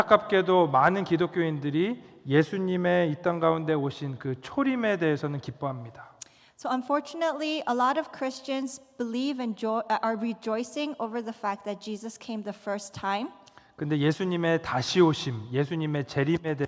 안타깝게도 많은 기독교인들이 예수님의 이 땅 가운데 오신 그 초림에 대해서는 기뻐합니다. So unfortunately, a lot of Christians believe and are rejoicing over the fact that Jesus came the first time. 근데 예수님의 다시 오심, 예수님의 재림에 대해서는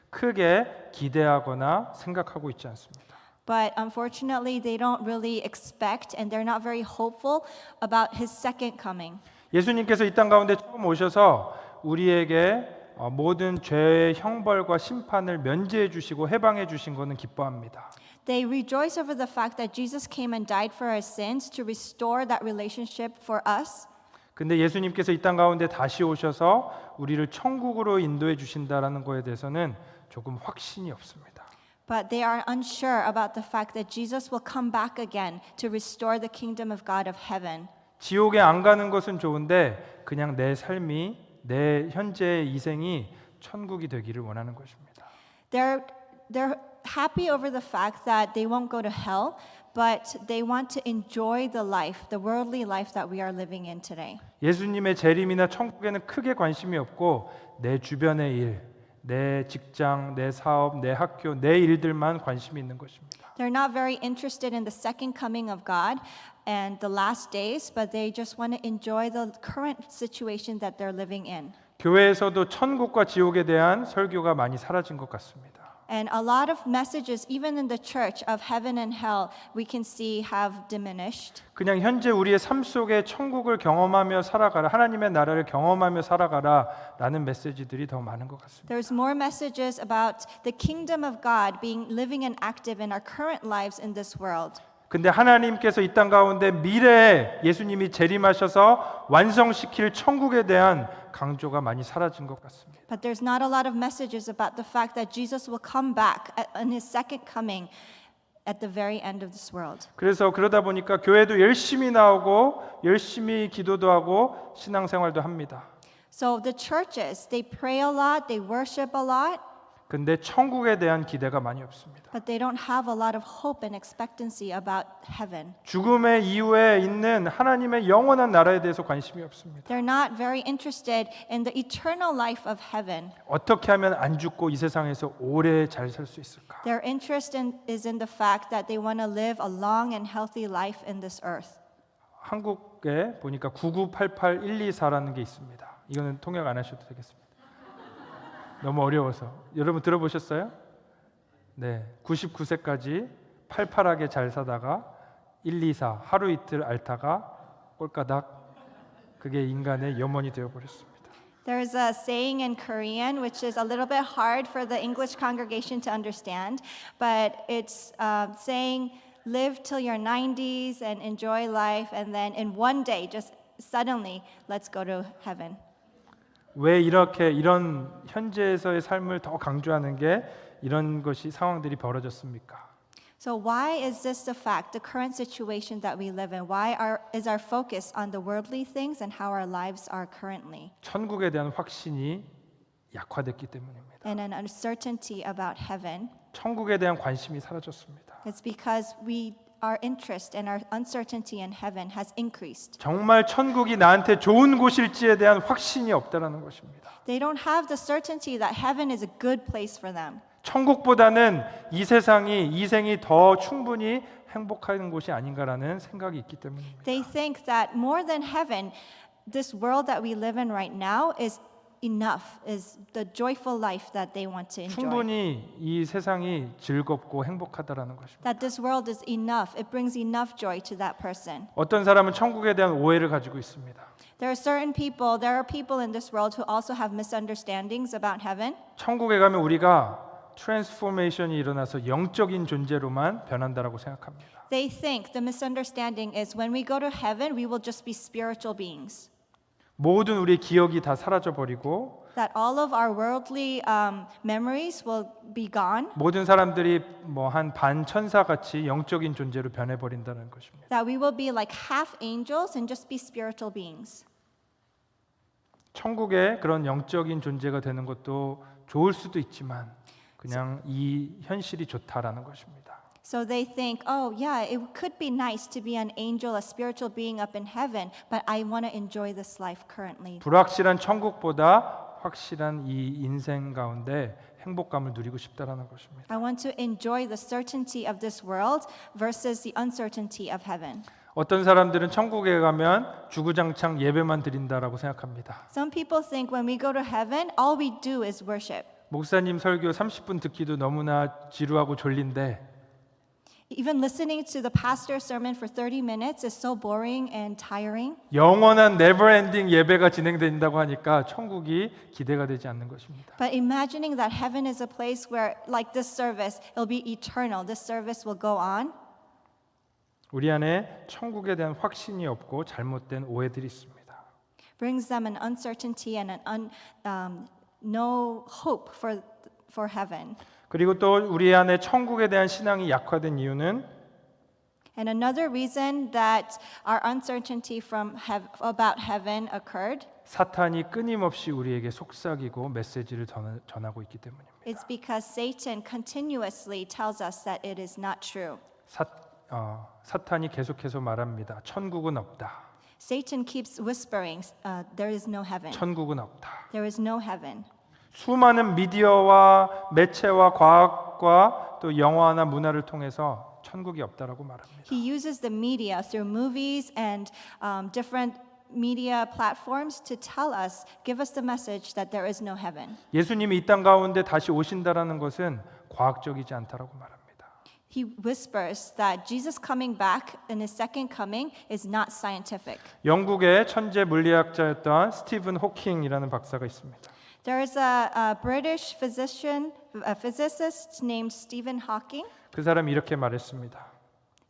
크게 기대하거나 생각하고 있지 않습니다. But unfortunately, they don't really expect and they're not very hopeful about his second coming. 예수님께서 이 땅 가운데 처음 오셔서 우리에게 모든 죄의 형벌과 심판을 면제해 주시고 해방해 주신 것은 기뻐합니다. They rejoice over the fact that Jesus came and died for our sins to restore that relationship for us. 근데 예수님께서 이 땅 가운데 다시 오셔서 우리를 천국으로 인도해 주신다라는 거에 대해서는 조금 확신이 없습니다. But they are unsure about the fact that Jesus will come back again to restore the kingdom of God of heaven. 지옥에 안 가는 것은 좋은데 그냥 내 삶이 내 현재의 이생이 천국이 되기를 원하는 것입니다. They're happy over the fact that they won't go to hell, but they want to enjoy the life, the worldly life that we are living in today. 예수님의 재림이나 천국에는 크게 관심이 없고 내 주변의 일, 내 직장, 내 사업, 내 학교, 내 일들만 관심이 있는 것입니다. They're not very interested in the second coming of God and the last days, but they just want to enjoy the current situation that they're living in. 교회에서도 천국과 지옥에 대한 설교가 많이 사라진 것 같습니다. And a lot of messages, even in the church, of heaven and hell, we can see have diminished. 그냥 현재 우리의 삶 속에 천국을 경험하며 살아가라, 하나님의 나라를 경험하며 살아가라라는 메시지들이 더 많은 것 같습니다. There's more messages about the kingdom of God being living and active in our current lives in this world. 근데 하나님께서 이 땅 가운데 미래에 예수님이 재림하셔서 완성시킬 천국에 대한 강조가 많이 사라진 것 같습니다. But there's not a lot of messages about the fact that Jesus will come back in his second coming at the very end of this world. 그래서 그러다 보니까 교회도 열심히 나오고 열심히 기도도 하고 신앙생활도 합니다. So the churches, they pray a lot, they worship a lot, 근데 천국에 대한 기대가 많이 없습니다. but they don't have a lot of hope and expectancy about heaven. 죽음의 이후에 있는 하나님의 영원한 나라에 대해서 관심이 없습니다. They're not very interested in the eternal life of heaven. 어떻게 하면 안 죽고 이 세상에서 오래 잘 살 수 있을까? Their interest is in the fact that they want to live a long and healthy life in this earth. 한국에 보니까 9988124라는 게 있습니다. 이거는 통역 안 하셔도 되겠습니다. 너무 어려워서. 여러분 들어보셨어요? 네, 99세까지 팔팔하게 잘 사다가 124 하루 이틀 앓다가 꼴까닥 그게 인간의 염원이 되어 버렸습니다. There's a saying in Korean which is a little bit hard for the English congregation to understand, but it's saying live till your 90s and enjoy life, and then in one day, just suddenly, let's go to heaven. 왜 이렇게 이런 현재에서의 삶을 더 강조하는 게 이런 것이 상황들이 벌어졌습니까? So why is this the fact, the current situation that we live in? Why is our focus on the worldly things and how our lives are currently? 천국에 대한 확신이 약화됐기 때문입니다. And an uncertainty about heaven. 천국에 대한 관심이 사라졌습니다. It's because our interest and our uncertainty in heaven has increased. 정말 천국이 나한테 좋은 곳일지에 대한 확신이 없다라는 것입니다. They don't have the certainty that heaven is a good place for them. 천국보다는 이 세상이 이 생이 더 충분히 행복한 곳이 아닌가라는 생각이 있기 때문입니다. They think that more than heaven, this world that we live in right now is enough, is the joyful life that they want to enjoy. 충분히 이 세상이 즐겁고 행복하다라는 것입니다. That this world is enough, it brings enough joy to that person. 어떤 사람은 천국에 대한 오해를 가지고 있습니다. There are people in this world who also have misunderstandings about heaven. 천국에 가면 우리가 트랜스포메이션이 일어나서 영적인 존재로만 변한다라고 생각합니다. They think the misunderstanding is when we go to heaven, we will just be spiritual beings. 모든 우리의 기억이 다 사라져 버리고 That all of our worldly memories will be gone. 모든 사람들이 뭐 한 반 천사 같이 영적인 존재로 변해 버린다는 것입니다. That we will be like half angels and just be spiritual beings. 천국에 그런 영적인 존재가 되는 것도 좋을 수도 있지만 그냥 이 현실이 좋다라는 것입니다. So they think, oh yeah, it could be nice to be an angel, a spiritual being up in heaven, but I want to enjoy this life currently. 불확실한 천국보다 확실한 이 인생 가운데 행복감을 누리고 싶다라는 것입니다. I want to enjoy the certainty of this world versus the uncertainty of heaven. 어떤 사람들은 천국에 가면 주구장창 예배만 드린다라고 생각합니다. Some people think when we go to heaven, all we do is worship. 목사님 설교 30분 듣기도 너무나 지루하고 졸린데 Even listening to the pastor's sermon for 30 minutes is so boring and tiring. 영원한 네버엔딩 예배가 진행된다고 하니까 천국이 기대가 되지 않는 것입니다. But imagining that heaven is a place where, like this service, it'll be eternal. This service will go on. 우리 안에 천국에 대한 확신이 없고 잘못된 오해들이 있습니다. Brings them an uncertainty and no hope for heaven. 그리고 또 우리 안에 천국에 대한 신앙이 약화된 이유는 And another reason that our uncertainty about heaven occurred 사탄이 끊임없이 우리에게 속삭이고 메시지를 전하고 있기 때문입니다. is because Satan continuously tells us that it is not true. 사탄이 계속해서 말합니다. 천국은 없다. Satan keeps whispering, there is no heaven. 천국은 없다. There is no heaven. 수많은 미디어와 매체와 과학과 또 영화나 문화를 통해서 천국이 없다라고 말합니다. He uses the media through movies and different media platforms to tell us, give us the message that there is no heaven. 예수님이 이 땅 가운데 다시 오신다라는 것은 과학적이지 않다라고 말합니다. He whispers that Jesus coming back in his second coming is not scientific. 영국의 천재 물리학자였던 스티븐 호킹이라는 박사가 있습니다. There is a British physicist named Stephen Hawking, 그 사람이 이렇게 말했습니다.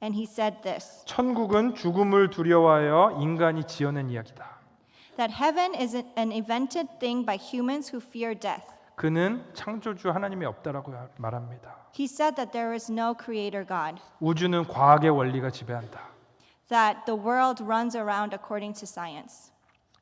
and he said this, 천국은 죽음을 두려워하여 인간이 지어낸 이야기다. that heaven is an invented thing by humans who fear death. 그는 창조주 하나님이 없다라고 말합니다. He said that there is no creator God, 우주는 과학의 원리가 지배한다. that the world runs around according to science.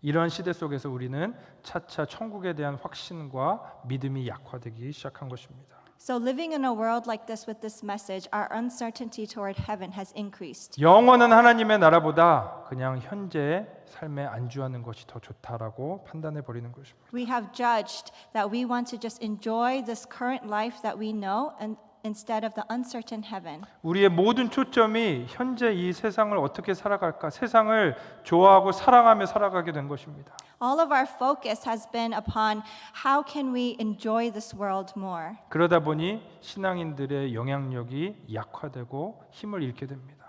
이런 시대 속에서 우리는 차차 천국에 대한 확신과 믿음이 약화되기 시작한 것입니다. So living in a world like this with this message, our uncertainty toward heaven has increased. 영원한 하나님의 나라보다 그냥 현재의 삶에 안주하는 것이 더 좋다라고 판단해 버리는 것입니다. We have judged that we want to just enjoy this current life that we know and instead of the uncertain heaven. 우리의 모든 초점이 현재 이 세상을 어떻게 살아갈까, 세상을 좋아하고 사랑하며 살아가게 된 것입니다. All of our focus has been upon how can we enjoy this world more. 그러다 보니 신앙인들의 영향력이 약화되고 힘을 잃게 됩니다.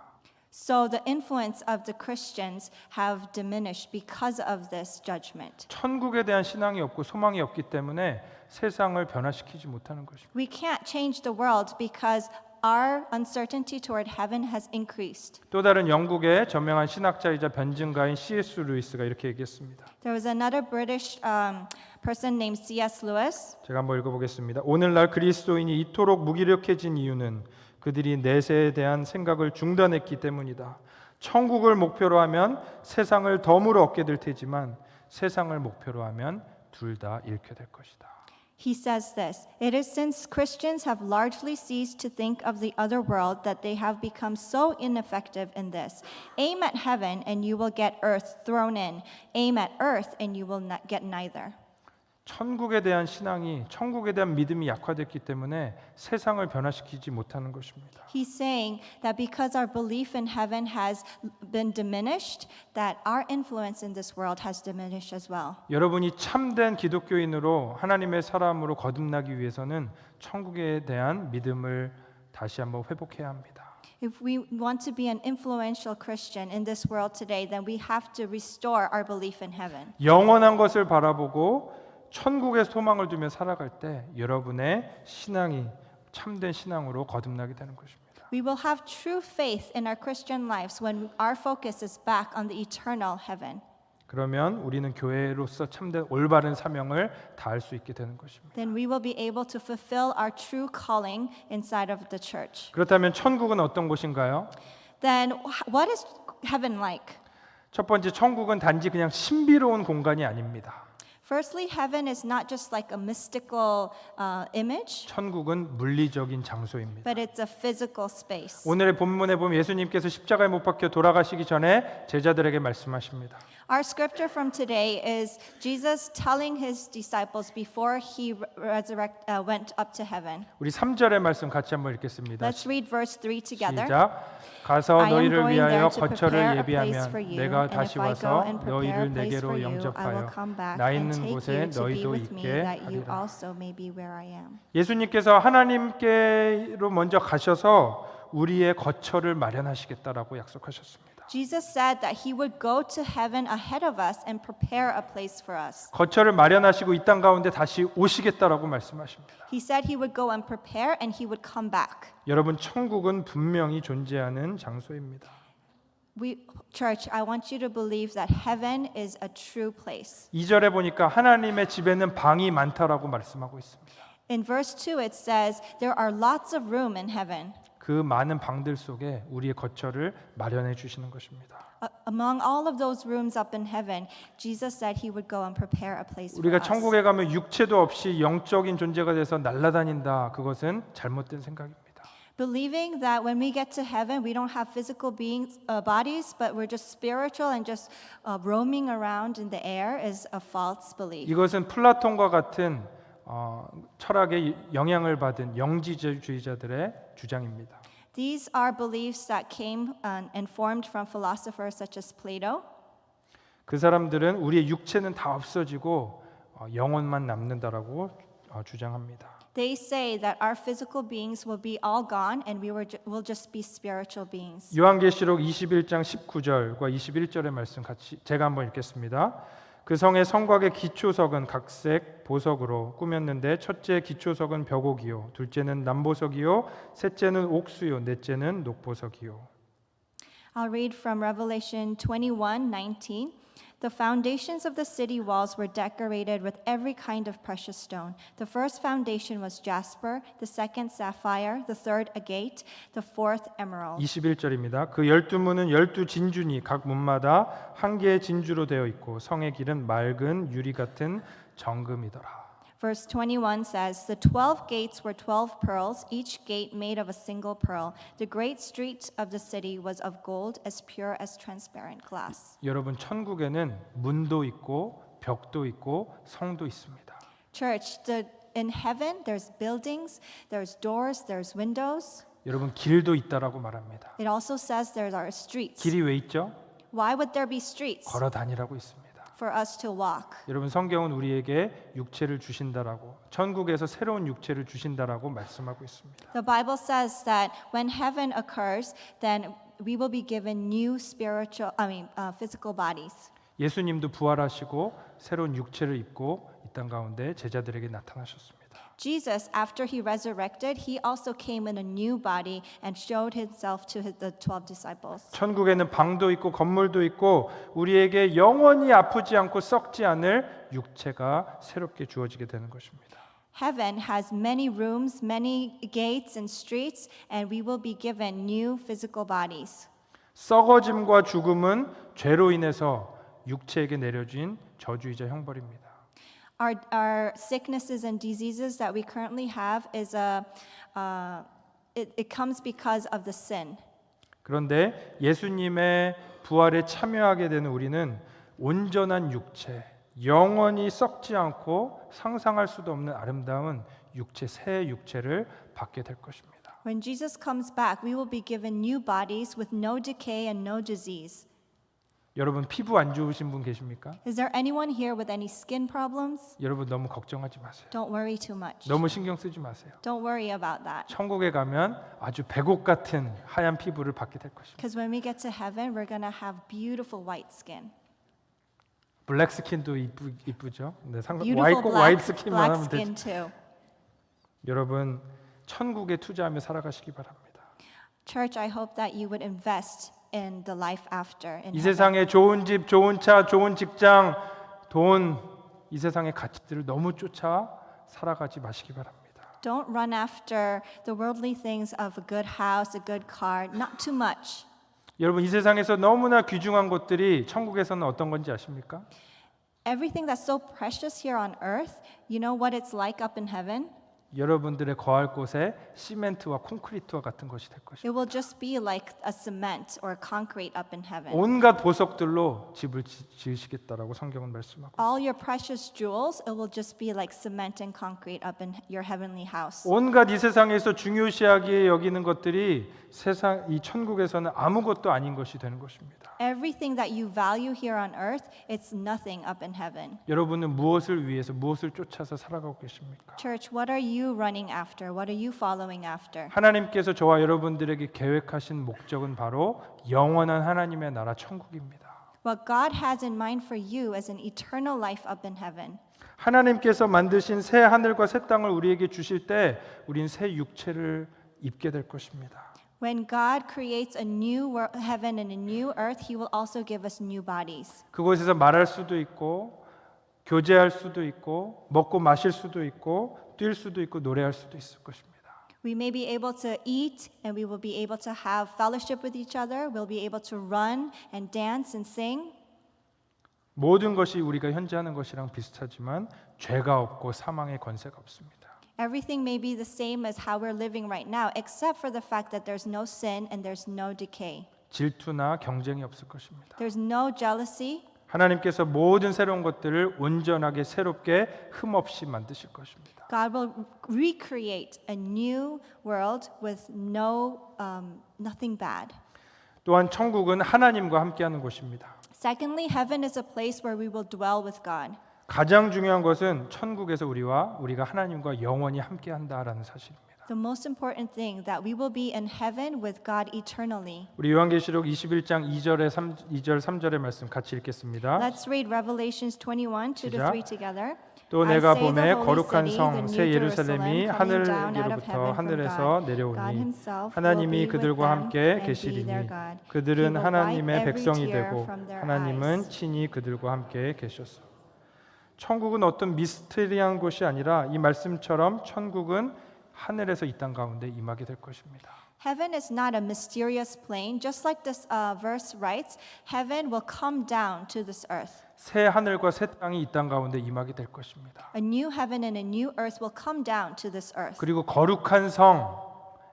So the influence of the Christians have diminished because of this judgment. 천국에 대한 신앙이 없고 소망이 없기 때문에 세상을 변화시키지 못하는 것입니다. We can't change the world because our uncertainty toward heaven has increased. 또 다른 영국의 저명한 신학자이자 변증가인 C.S. 루이스가 이렇게 얘기했습니다. There was another British person named C.S. Lewis. 제가 한번 읽어보겠습니다. 오늘날 그리스도인이 이토록 무기력해진 이유는 그들이 내세에 대한 생각을 중단했기 때문이다. 천국을 목표로 하면 세상을 덤으로 얻게 될 테지만 세상을 목표로 하면 둘 다 잃게 될 것이다. He says this, it is since Christians have largely ceased to think of the other world that they have become so ineffective in this. Aim at heaven and you will get earth thrown in. Aim at earth and you will not get neither. 천국에 대한 신앙이, 천국에 대한 믿음이 약화됐기 때문에 세상을 변화시키지 못하는 것입니다. He's saying that because our belief in heaven has been diminished, that our influence in this world has diminished as well. 여러분이 참된 기독교인으로 하나님의 사람으로 거듭나기 위해서는 천국에 대한 믿음을 다시 한번 회복해야 합니다. If we want to be an influential Christian in this world today, then we have to restore our belief in heaven. 영원한 것을 바라보고 천국의 소망을 두며 살아갈 때 여러분의 신앙이 참된 신앙으로 거듭나게 되는 것입니다. We will have true faith in our Christian lives when our focus is back on the eternal heaven. 그러면 우리는 교회로서 참된 올바른 사명을 다할 수 있게 되는 것입니다. Then we will be able to fulfill our true calling inside of the church. 그렇다면 천국은 어떤 곳인가요? Then what is heaven like? 첫 번째, 천국은 단지 그냥 신비로운 공간이 아닙니다. Firstly, heaven is not just like a mystical image, 천국은 물리적인 장소입니다. but it's a physical space. 오늘의 본문에 보면 예수님께서 십자가에 못 박혀 돌아가시기 전에 제자들에게 말씀하십니다. Our scripture from today is Jesus telling his disciples before he went up to heaven. 우리 3절의 말씀 같이 한번 읽겠습니다. Let's read verse 3 together. 시작. 가서 I am 너희를 going 위하여 there to 거처를 prepare a place for 예비하면 you, 내가 and 다시 if I go 와서 and prepare a 너희를 place 내게로 for you, I will 영접하여 come back 나 and 있는 take 곳에 you to be 너희도 with me, 있게 that you 하리라. also may be where I am. 예수님께서 하나님께로 먼저 가셔서 우리의 거처를 마련하시겠다라고 약속하셨습니다. Jesus said that he would go to heaven ahead of us and prepare a place for us. 거처를 마련하시고 이 땅 가운데 다시 오시겠다라고 말씀하십니다. He said he would go and prepare and he would come back. 여러분, 천국은 분명히 존재하는 장소입니다. Church, I want you to believe that heaven is a true place. 2절에 보니까 하나님의 집에는 방이 많다라고 말씀하고 있습니다. In verse 2 it says there are lots of room in heaven. 그 많은 방들 속에 우리의 거처를 마련해 주시는 것입니다. Among all of those rooms up in heaven, Jesus said he would go and prepare a place for 우리가 us. 천국에 가면 육체도 없이 영적인 존재가 돼서 날아다닌다. 그것은 잘못된 생각입니다. Believing that when we get to heaven, we don't have physical bodies, but we're just spiritual and just roaming around in the air is a false belief. 이것은 플라톤과 같은 철학의 영향을 받은 영지주의자들의 주장입니다. These are beliefs that came and formed from philosophers such as Plato. 그 사람들은 우리의 육체는 다 없어지고 영혼만 남는다라고 주장합니다. They say that our physical beings will be all gone and will just be spiritual beings. 요한계시록 21장 19절과 21절의 말씀 같이 제가 한번 읽겠습니다. 그 성의 성곽의 기초석은 각색 보석으로 꾸몄는데 첫째 기초석은 벽옥이요 둘째는 남보석이요 셋째는 옥수요 넷째는 녹보석이요. I'll read from Revelation 21:19. The foundations of the city walls were decorated with every kind of precious stone. The first foundation was jasper, the second sapphire, the third agate, the fourth emerald. 21절입니다. 그 12문은 12진주니 각 문마다 한 개의 진주로 되어 있고 성의 길은 맑은 유리 같은 정금이더라. Verse 21 says, The 12 gates were 12 pearls, each gate made of a single pearl. The great street of the city was of gold, as pure as transparent glass. 여러분, 천국에는 문도 있고 벽도 있고 성도 있습니다. Church, in heaven, there's buildings, there's doors, there's windows. 여러분, 길도 있다라고 말합니다. It also says there are streets. 길이 왜 있죠? Why would there be streets? 걸어 다니라고 있습니다. For us to walk. 여러분, 성경은 우리에게 육체를 주신다라고 천국에서 새로운 육체를 주신다라고 말씀하고 있습니다. The Bible says that when heaven occurs, then we will be given new physical bodies. 예수님도 부활하시고 새로운 육체를 입고 이 땅 가운데 제자들에게 나타나셨습니다. Jesus, after he resurrected, he also came in a new body and showed himself to the 12 disciples. 천국에는 방도 있고 건물도 있고 우리에게 영원히 아프지 않고 썩지 않을 육체가 새롭게 주어지게 되는 것입니다. Heaven has many rooms, many gates and streets, and we will be given new physical bodies. 썩어짐과 죽음은 죄로 인해서 육체에게 내려진 저주이자 형벌입니다. Our sicknesses and diseases that we currently have is it comes because of the sin. 그런데 예수님의 부활에 참여하게 되는 우리는 온전한 육체, 영원히 썩지 않고 상상할 수도 없는 아름다운 육체, 새 육체를 받게 될 것입니다. When Jesus comes back, we will be given new bodies with no decay and no disease. 여러분, 피부 안 좋으신 분 계십니까? Is there anyone here with any skin problems? 여러분, 너무 걱정하지 마세요. Don't worry too much. 너무 신경 쓰지 마세요. Don't worry about that. 천국에 가면 아주 백옥 같은 하얀 피부를 받게 될 것입니다. Because when we get to heaven, we're going to have beautiful white skin. 블랙 스킨도 이쁘죠? 네, Beautiful 꼭 화이트 black 스킨만 하면 skin 되죠. too. 여러분, 천국에 투자하며 살아가시기 바랍니다. Church, I hope that you would invest in the life after. In 이 heaven. 세상에 좋은 집, 좋은 차, 좋은 직장, 돈, 이 세상의 가치들을 너무 쫓아 살아가지 마시기 바랍니다. Don't run after the worldly things of a good house, a good car, not too much. 여러분, 이 세상에서 너무나 귀중한 것들이 천국에서는 어떤 건지 아십니까? Everything that's so precious here on earth, you know what it's like up in heaven? 여러분들의 거할 곳에 시멘트와 콘크리트와 같은 것이 될 것입니다. It will just be like a cement or concrete up in heaven. 온갖 보석들로 집을 지으시겠다라고 성경은 말씀하고 All your precious jewels, it will just be like cement and concrete up in your heavenly house. 온갖 이 세상에서 중요시하게 여기는 것들이 세상 이 천국에서는 아무것도 아닌 것이 되는 것입니다. Everything that you value here on earth, it's nothing up in heaven. 여러분은 무엇을 위해서 무엇을 쫓아서 살아가고 계십니까? Church, what are you running after? What are you following after? 하나님께서 저와 여러분들에게 계획하신 목적은 바로 영원한 하나님의 나라 천국입니다. What God has in mind for you is an eternal life up in heaven. 하나님께서 만드신 새 하늘과 새 땅을 우리에게 주실 때 우린 새 육체를 입게 될 것입니다. When God creates a new heaven and a new earth, He will also give us new bodies. 그곳에서 말할 수도 있고 교제할 수도 있고 먹고 마실 수도 있고 뛸 수도 있고 노래할 수도 있을 것입니다. We may be able to eat and we will be able to have fellowship with each other. We'll be able to run and dance and sing. 모든 것이 우리가 현재 하는 것이랑 비슷하지만 죄가 없고 사망의 권세가 없습니다. Everything may be the same as how we're living right now, except for the fact that there's no sin and there's no decay. 질투나 경쟁이 없을 것입니다. There's no jealousy. 하나님께서 모든 새로운 것들을 온전하게 새롭게 흠없이 만드실 것입니다. God will recreate a new world with nothing bad. 또한 천국은 하나님과 함께하는 곳입니다. Secondly, heaven is a place where we will dwell with God. 가장 중요한 것은 천국에서 우리가 하나님과 영원히 함께한다라는 사실입니다. The most important thing that we will be in heaven with God eternally. 우리 요한계시록 21장 2절 3절의 말씀 같이 읽겠습니다. Let's read Revelations 21, 2-3 together. 또 I 내가 say the 봄에 holy 거룩한 city, 성 the 새 new 예루살렘이 Jerusalem, coming down out of 하늘로부터 heaven from 하늘에서 God. God 내려오니 himself will 하나님이 be with 그들과 them 함께 and be 계시리니 their God. He 그들은 will wipe 하나님의 every 백성이 tear 되고 from their 하나님은 eyes. 친히 그들과 함께 계셨소. 천국은 어떤 미스테리한 곳이 아니라 이 말씀처럼 천국은 하늘에서 이 땅 가운데 임하게 될 것입니다. Heaven is not a mysterious plane. Just like this verse writes, heaven will come down to this earth. 새 하늘과 새 땅이 이 땅 가운데 임하게 될 것입니다. A new heaven and a new earth will come down to this earth. 그리고 거룩한 성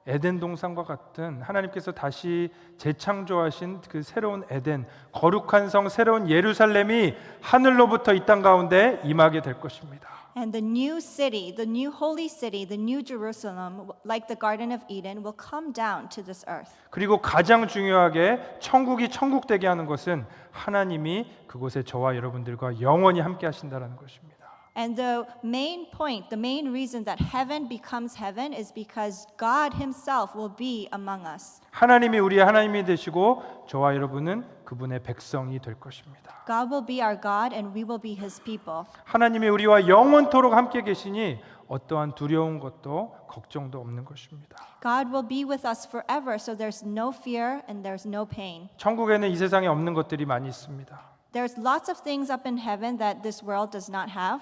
에덴 동산과 같은 하나님께서 다시 재창조하신 그 새로운 에덴, 거룩한 성 새로운 예루살렘이 하늘로부터 이 땅 가운데 임하게 될 것입니다. And the new city, the new holy city, the new Jerusalem, like the Garden of Eden, will come down to this earth. 그리고 가장 중요하게 천국이 천국 되게 하는 것은 하나님이 그곳에 저와 여러분들과 영원히 함께 하신다는 것입니다. And the main point, the main reason that heaven becomes heaven is because God himself will be among us. 하나님이 우리의 하나님이 되시고 저와 여러분은 그분의 백성이 될 것입니다. God will be our God and we will be his people. 하나님이 우리와 영원토록 함께 계시니 어떠한 두려운 것도 걱정도 없는 것입니다. God will be with us forever, so there's no fear and there's no pain. 천국에는 이 세상에 없는 것들이 많이 있습니다. There's lots of things up in heaven that this world does not have.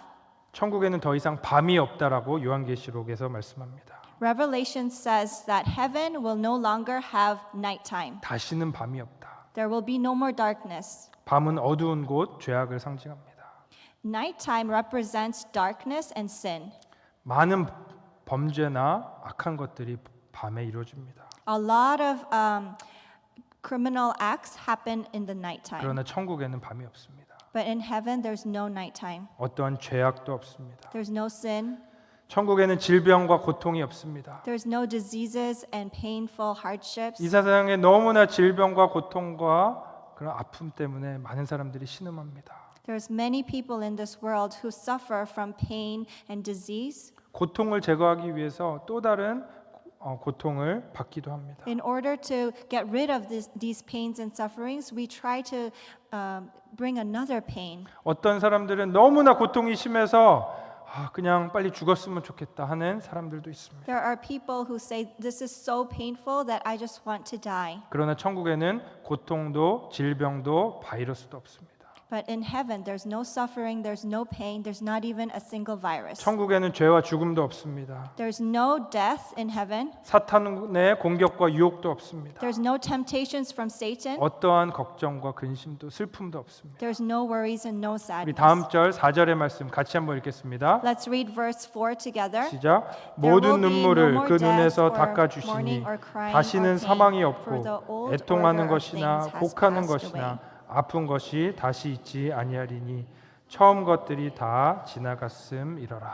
천국에는 더 이상 밤이 없다라고 요한계시록에서 말씀합니다. Revelation says that heaven will no longer have nighttime. 다시는 밤이 없다. There will be no more darkness. 밤은 어두운 곳, 죄악을 상징합니다. Nighttime represents darkness and sin. 많은 범죄나 악한 것들이 밤에 이루어집니다. A lot of criminal acts happen in the nighttime. 그러나 천국에는 밤이 없습니다. But in heaven, there's no nighttime. 어떠한 죄악도 없습니다. There's no sin. 천국에는 질병과 고통이 없습니다. There's no diseases and painful hardships. 이 세상에 너무나 질병과 고통과 그런 아픔 때문에 많은 사람들이 신음합니다. There's many people in this world who suffer from pain and disease. 고통을 제거하기 위해서 또 다른 고통을 받기도 합니다. In order to get rid of these pains and sufferings, we try to bring another pain. 어떤 사람들은 너무나 고통이 심해서 그냥 빨리 죽었으면 좋겠다 하는 사람들도 있습니다. There are people who say this is so painful that I just want to die. 그러나 천국에는 고통도 질병도 바이러스도 없습니다. But in heaven, there's no suffering, there's no pain, there's not even a single virus. 천국에는 죄와 죽음도 없습니다. There's no death in heaven. 사탄의 공격과 유혹도 없습니다. There's no temptations from Satan. 어떠한 걱정과 근심도 슬픔도 없습니다. There's no worries and no 우리 sadness. 다음 절 4절의 말씀 같이 한번 읽겠습니다. Let's read verse 4 together. 시작. There will 모든 be 눈물을 no 그 more 눈에서 death or 닦아주시니 mourning or crying 다시는 or pain, 사망이 for the 없고 old 애통하는 order of 것이나 things has 곡하는 passed 것이나 away. 아픈 것이 다시 있지 아니하리니 처음 것들이 다 지나갔음이러라.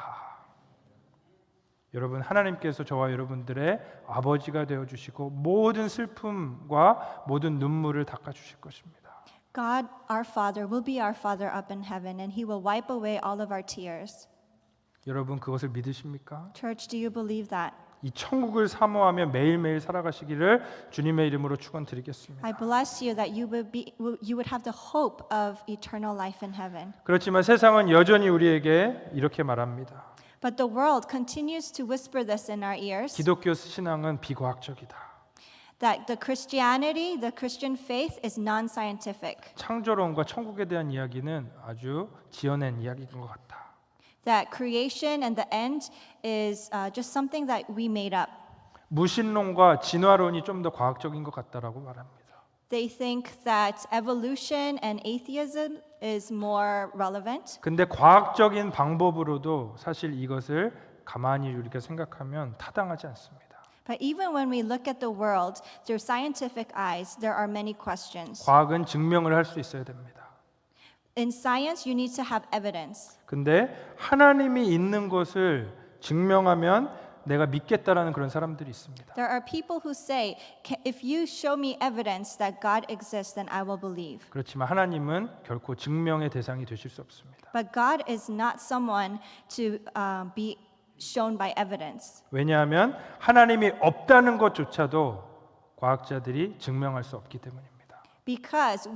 여러분, 하나님께서 저와 여러분들의 아버지가 되어 주시고 모든 슬픔과 모든 눈물을 닦아 주실 것입니다. God, our Father, will be our Father up in heaven, and He will wipe away all of our tears. 여러분, 그것을 믿으십니까? Church, do you believe that? 이 천국을 사모하며 매일매일 살아가시기를 주님의 이름으로 축원드리겠습니다. I bless you that you would have the hope of eternal life in heaven. 그렇지만 세상은 여전히 우리에게 이렇게 말합니다. But the world continues to whisper this in our ears, 기독교 신앙은 비과학적이다. that the Christian faith is non-scientific, 창조론과 천국에 대한 이야기는 아주 지어낸 이야기인 것 같다. that creation and the end is just something that we made up. 무신론과 진화론이 좀 더 과학적인 것 같다라고 말합니다. They think that evolution and atheism is more relevant. 근데 과학적인 방법으로도 사실 이것을 가만히 우리가 생각하면 타당하지 않습니다. But even when we look at the world through scientific eyes, there are many questions. 과학은 증명을 할 수 있어야 됩니다. In science, you need to have evidence. 근데 하나님이 있는 것을 증명하면 내가 믿겠다라는 그런 사람들이 있습니다. There are people who say, if you show me evidence that God exists, then I will believe. 그렇지만 하나님은 결코 증명의 대상이 되실 수 없습니다. But God is not someone to be shown by evidence. 왜냐하면 하나님이 없다는 것조차도 과학자들이 증명할 수 없기 때문입니다. Because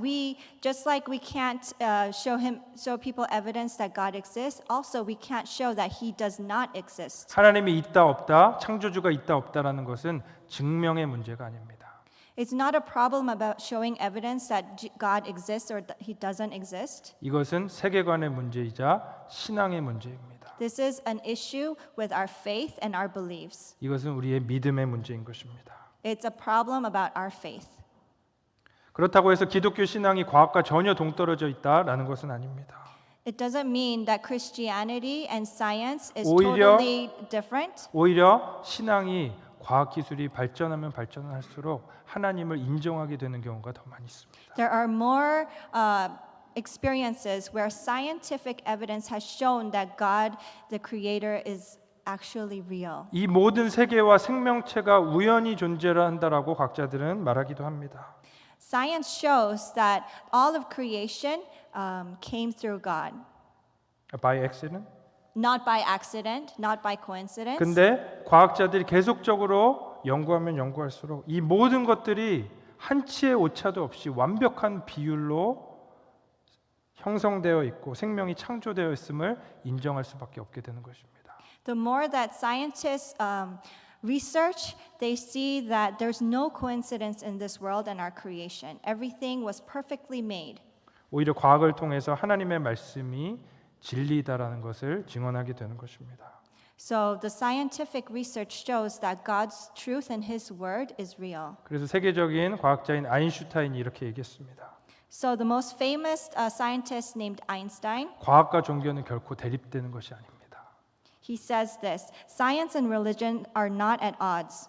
just like we can't show people evidence that God exists, also we can't show that He does not exist. 하나님이 있다 없다, 창조주가 있다 없다라는 것은 증명의 문제가 아닙니다. It's not a problem about showing evidence that God exists or that He doesn't exist. 이것은 세계관의 문제이자 신앙의 문제입니다. This is an issue with our faith and our beliefs. 이것은 우리의 믿음의 문제인 것입니다. It's a problem about our faith. 그렇다고 해서 기독교 신앙이 과학과 전혀 동떨어져 있다라는 것은 아닙니다. It doesn't mean that Christianity and science is 오히려- totally different. 오히려 신앙이 과학 기술이 발전하면 발전할수록 하나님을 인정하게 되는 경우가 더 많이 있습니다. There are more experiences where scientific evidence has shown that God, the Creator, is actually real. 이 모든 세계와 생명체가 우연히 존재한다라고 과학자들은 말하기도 합니다. Science shows that all of creation came through God, By accident? not by accident, not by coincidence. 근데 과학자들이 계속적으로 연구하면 연구할수록 이 모든 것들이 한치의 오차도 없이 완벽한 비율로 형성되어 있고 생명이 창조되어 있음을 인정할 수밖에 없게 되는 것입니다. The more that scientists research, they see that there's no coincidence in this world and our creation. Everything was perfectly made. 오히려 과학을 통해서 하나님의 말씀이 진리다라는 것을 증언하게 되는 것입니다. So the scientific research shows that God's truth and His word is real. 그래서 세계적인 과학자인 아인슈타인이 이렇게 얘기했습니다. So the most famous scientist named Einstein, 과학과 종교는 결코 대립되는 것이 아닙니다. he says this: science and religion are not at odds.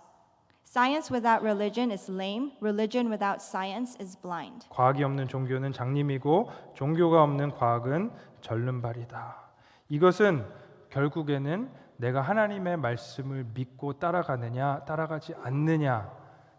Science without religion is lame. Religion without science is blind. 과학이 없는 종교는 장님이고 종교가 없는 과학은 절름발이다. 이것은 결국에는 내가 하나님의 말씀을 믿고 따라가느냐 따라가지 않느냐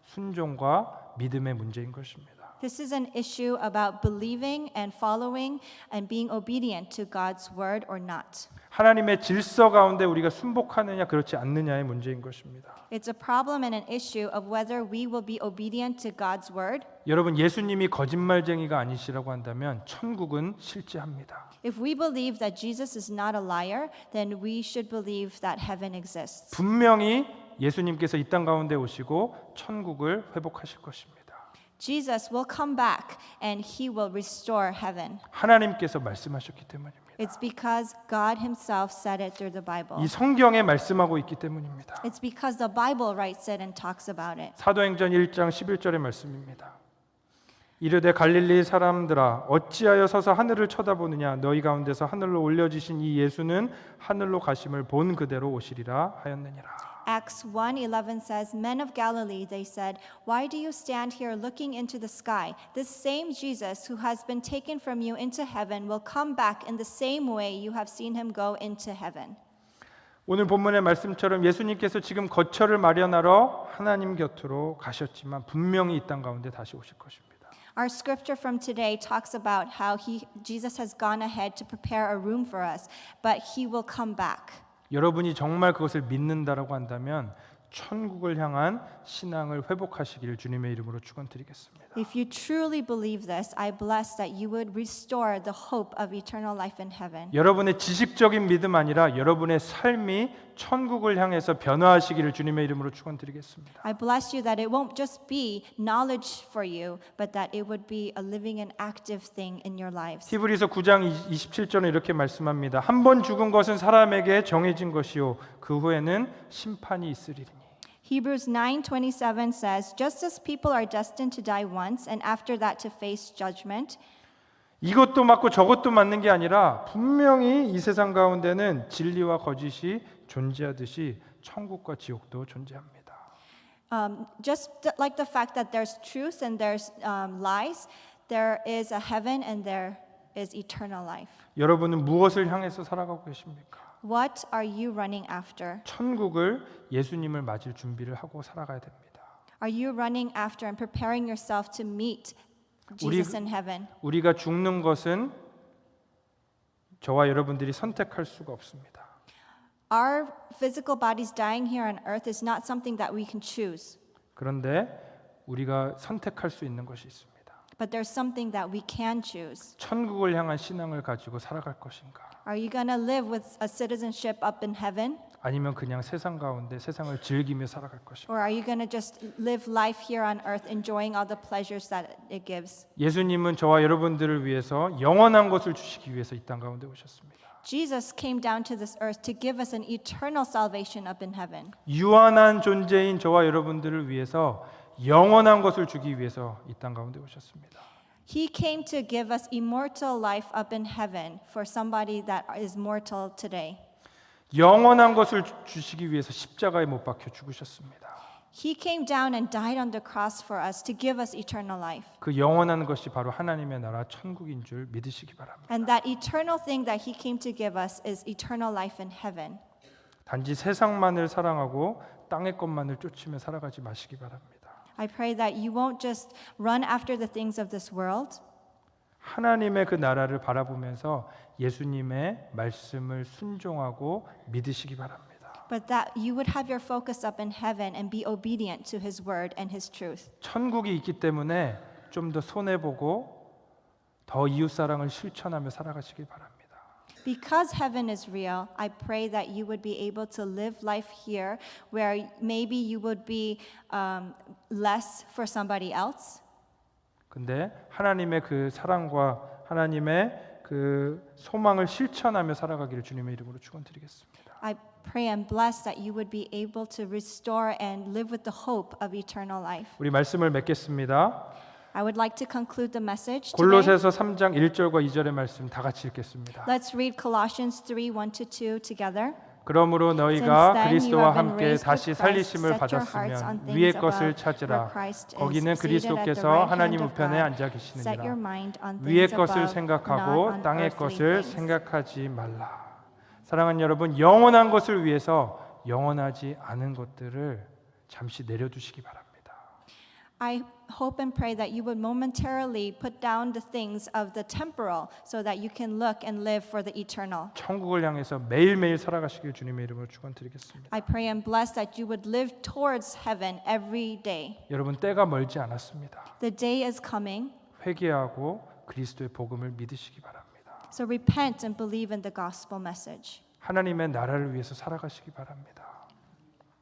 순종과 믿음의 문제인 것입니다. This is an issue about believing and following and being obedient to God's word or not. 하나님의 질서 가운데 우리가 순복하느냐 그렇지 않느냐의 문제인 것입니다. It's a problem and an issue of whether we will be obedient to God's word. 여러분, 예수님이 거짓말쟁이가 아니시라고 한다면 천국은 실제합니다. If we believe that Jesus is not a liar, then we should believe that heaven exists. 분명히 예수님께서 이 땅 가운데 오시고 천국을 회복하실 것입니다. Jesus will come back and he will restore heaven. 하나님께서 말씀하셨기 때문입니다. It's because God himself said it through the Bible. 이 성경에 말씀하고 있기 때문입니다. It's because the Bible writes it and talks about it. 사도행전 1장 11절의 말씀입니다. 이르되 갈릴리 사람들아 어찌하여 서서 하늘을 쳐다보느냐 너희 가운데서 하늘로 올려지신 이 예수는 하늘로 가심을 본 그대로 오시리라 하였느니라. Acts 1:11 says, Men of Galilee, they said, why do you stand here looking into the sky? This same Jesus who has been taken from you into heaven will come back in the same way you have seen him go into heaven. 오늘 본문의 말씀처럼 예수님께서 지금 거처를 마련하러 하나님 곁으로 가셨지만 분명히 이 땅 가운데 다시 오실 것입니다. Our scripture from today talks about how Jesus has gone ahead to prepare a room for us, but he will come back. 여러분이 정말 그것을 믿는다라고 한다면 천국을 향한 신앙을 회복하시기를 주님의 이름으로 축원드리겠습니다. If you truly believe this, I bless that you would restore the hope of eternal life in heaven. 여러분의 지식적인 믿음 아니라 여러분의 삶이 천국을 향해서 변화하시기를 주님의 이름으로 축원드리겠습니다. I bless you that it won't just be knowledge for you, but that it would be a living and active thing in your lives. 히브리서 9장 27절은 이렇게 말씀합니다. 한 번 죽은 것은 사람에게 정해진 것이요 그 후에는 심판이 있으리니. Hebrews 9:27 says, just as people are destined to die once and after that to face judgment, 이것도 맞고 저것도 맞는 게 아니라 분명히 이 세상 가운데는 진리와 거짓이 존재하듯이 천국과 지옥도 존재합니다. just like the fact that there's truth and there's lies, there is a heaven and there is eternal life. 여러분은 무엇을 향해서 살아가고 계십니까? What are you running after? 천국을 예수님을 맞을 준비를 하고 살아가야 됩니다. Are you running after and preparing yourself to meet Jesus in heaven? 우리가 죽는 것은 저와 여러분들이 선택할 수가 없습니다. Our physical bodies dying here on earth is not something that we can choose, 그런데 우리가 선택할 수 있는 것이 있습니다. but there's something that we can choose. 천국을 향한 신앙을 가지고 살아갈 것인가? Are you going to live with a citizenship up in heaven? 아니면 그냥 세상 가운데 세상을 즐기며 살아갈 것인가? Or are you going to just live life here on earth enjoying all the pleasures that it gives? 예수님은 저와 여러분들을 위해서 영원한 것을 주시기 위해서 이 땅 가운데 오셨습니다. Jesus came down to this earth to give us an eternal salvation up in heaven. 유한한 존재인 저와 여러분들을 위해서 영원한 것을 주기 위해서 이 땅 가운데 오셨습니다. He came to give us immortal life up in heaven for somebody that is mortal today. 영원한 것을 주시기 위해서 십자가에 못 박혀 죽으셨습니다. He came down and died on the cross for us to give us eternal life. 그 영원한 것이 바로 하나님의 나라 천국인 줄 믿으시기 바랍니다. And that eternal thing that he came to give us is eternal life in heaven. 단지 세상만을 사랑하고 땅의 것만을 쫓으며 살아가지 마시기 바랍니다. I pray that you won't just run after the things of this world, 하나님의 그 나라를 바라보면서 예수님의 말씀을 순종하고 믿으시기 바랍니다. but that you would have your focus up in heaven and be obedient to his word and his truth. 천국이 있기 때문에 좀 더 손해보고 더 이웃사랑을 실천하며 살아가시길 바랍니다. Because heaven is real, I pray that you would be able to live life here where maybe you would be less for somebody else. 근데 하나님의 그 사랑과 하나님의 그 소망을 실천하며 살아가기를 주님의 이름으로 축원드리겠습니다. I pray and bless that you would be able to restore and live with the hope of eternal life. 우리 말씀을 맺겠습니다. I would like to conclude the message today. 골로새서 3장 1절과 2절의 말씀 다 같이 읽겠습니다. Let's read Colossians 3:1-2 together. 그러므로 너희가 Since then you 그리스도와 have been 함께 raised 다시 with Christ, 살리심을 set your hearts 받았으면 on things 위의 above, 것을 where 찾으라. Christ is 거기는 seated at the 그리스도께서 right 하나님 hand of 우편에 God. 앉아 Set your 계시느니라. mind on 위의 things 것을 above, not 생각하고 on 땅의 earthly 것을 things. 생각하지 말라. 사랑하는 여러분, 영원한 것을 위해서 영원하지 않은 것들을 잠시 내려두시기 바랍니다. I hope and pray that you would momentarily put down the things of the temporal so that you can look and live for the eternal. 천국을 향해서 매일매일 살아가시길 주님의 이름으로 축원드리겠습니다. I pray and bless that you would live towards heaven every day. 여러분, 때가 멀지 않았습니다. The day is coming, 회개하고 그리스도의 복음을 믿으시기 바랍니다. so repent and believe in the gospel message. 하나님의 나라를 위해서 살아가시기 바랍니다.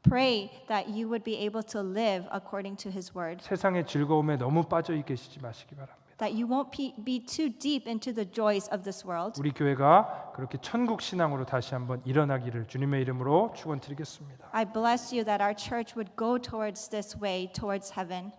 Pray that you would be able to live according to His word, 세상의 즐거움에 너무 빠져 계시지 마시기 바랍니다. that you won't be too deep into the joys of this world. 우리 교회가 그렇게 천국 신앙으로 다시 한번 일어나기를 주님의 이름으로 축원드리겠습니다. I bless you that our church would go towards this way, towards heaven.